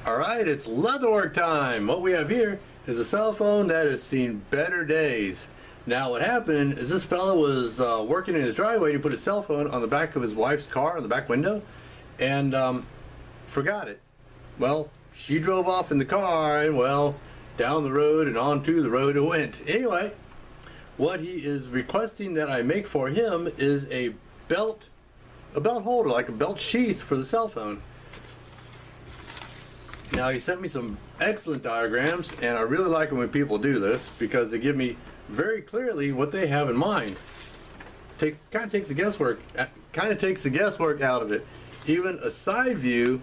Alright, it's leatherwork time. What we have here is a cell phone that has seen better days. Now what happened is this fellow was working in his driveway and he put his cell phone on the back of his wife's car on the back window and forgot it. Well, she drove off in the car and well, down the road and onto the road it went. Anyway, what he is requesting that I make for him is a belt holder, like a belt sheath for the cell phone. Now he sent me some excellent diagrams, and I really like it when people do this because they give me very clearly what they have in mind. Kind of takes the guesswork out of it. Even a side view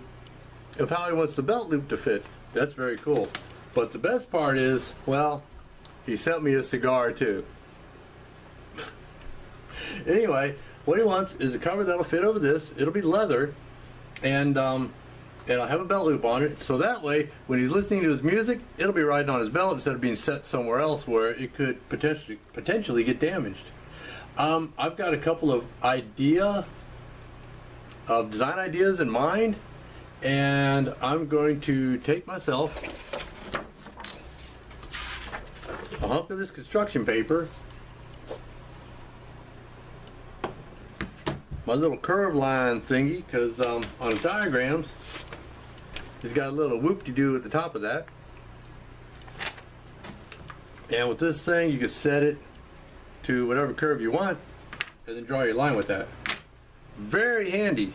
of how he wants the belt loop to fit. That's very cool. But the best part is, well, he sent me a cigar too. Anyway, what he wants is a cover that'll fit over this. It'll be leather, and I'll have a belt loop on it, so that way when he's listening to his music, it'll be riding on his belt instead of being set somewhere else where it could potentially get damaged. I've got a couple of design ideas in mind, and I'm going to take myself a hunk of this construction paper, my little curve line thingy, because on the diagrams he's got a little whoop-de-doo at the top of that. And with this thing, you can set it to whatever curve you want and then draw your line with that. Very handy.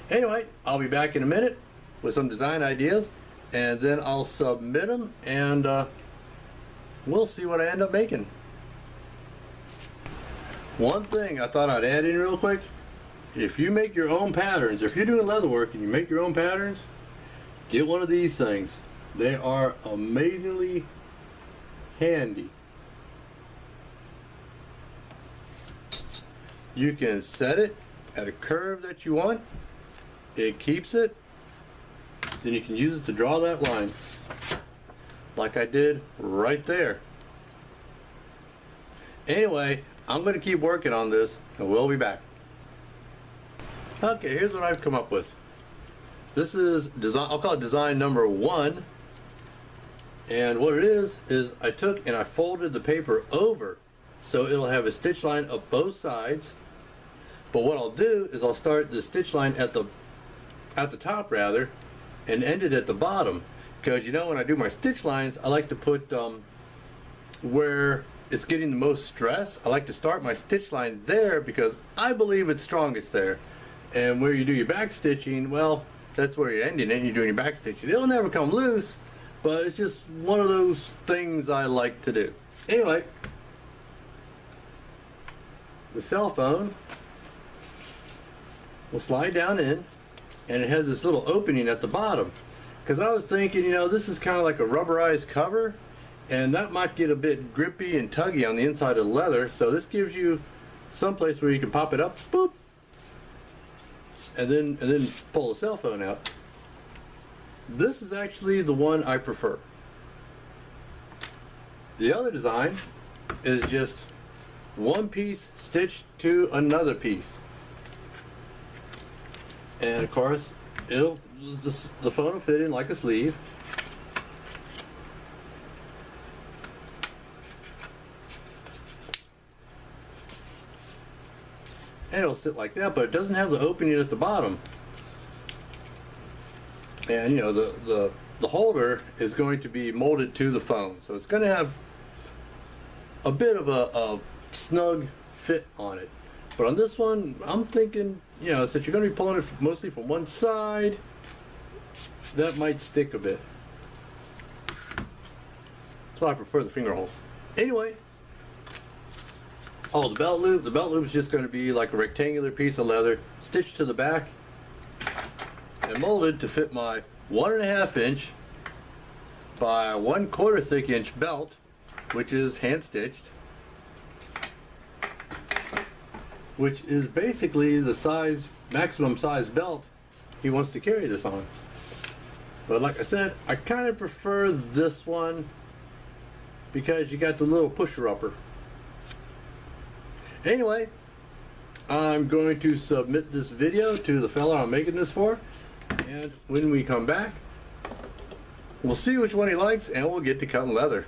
Anyway, I'll be back in a minute with some design ideas, and then I'll submit them, and we'll see what I end up making. One thing I thought I'd add in real quick, if you make your own patterns, if you're doing leather work and you make your own patterns, get one of these things. They are amazingly handy. You can set it at a curve that you want. It keeps it. Then you can use it to draw that line. Like I did right there. Anyway, I'm going to keep working on this and we'll be back. Okay, here's what I've come up with. This is design, I'll call it design number 1. And what it is I took and I folded the paper over so it'll have a stitch line up both sides. But what I'll do is I'll start the stitch line at the top rather and end it at the bottom. Because you know when I do my stitch lines, I like to put where it's getting the most stress. I like to start my stitch line there because I believe it's strongest there. And where you do your back stitching, well, that's where you're ending it and you're doing your back stitching. It'll never come loose, but it's just one of those things I like to do. Anyway, the cell phone will slide down in, and it has this little opening at the bottom. Because I was thinking, you know, this is kind of like a rubberized cover, and that might get a bit grippy and tuggy on the inside of the leather, so this gives you some place where you can pop it up, boop, and then pull the cell phone out. This is actually the one I prefer. The other design is just one piece stitched to another piece. And of course, the phone will fit in like a sleeve. And it'll sit like that, but it doesn't have the opening at the bottom. And you know, the holder is going to be molded to the phone, so it's going to have a bit of a snug fit on it. But on this one, I'm thinking, you know, since you're going to be pulling it mostly from one side, that might stick a bit. So I prefer the finger hole. Anyway, oh, the belt loop. The belt loop is just going to be like a rectangular piece of leather stitched to the back and molded to fit my 1.5 inch by 1/4 thick inch belt, which is hand stitched, which is basically the size, maximum size belt he wants to carry this on. But like I said, I kind of prefer this one because you got the little pusher upper. Anyway, I'm going to submit this video to the fella I'm making this for, and when we come back, We'll see which one he likes, and we'll get to cutting leather.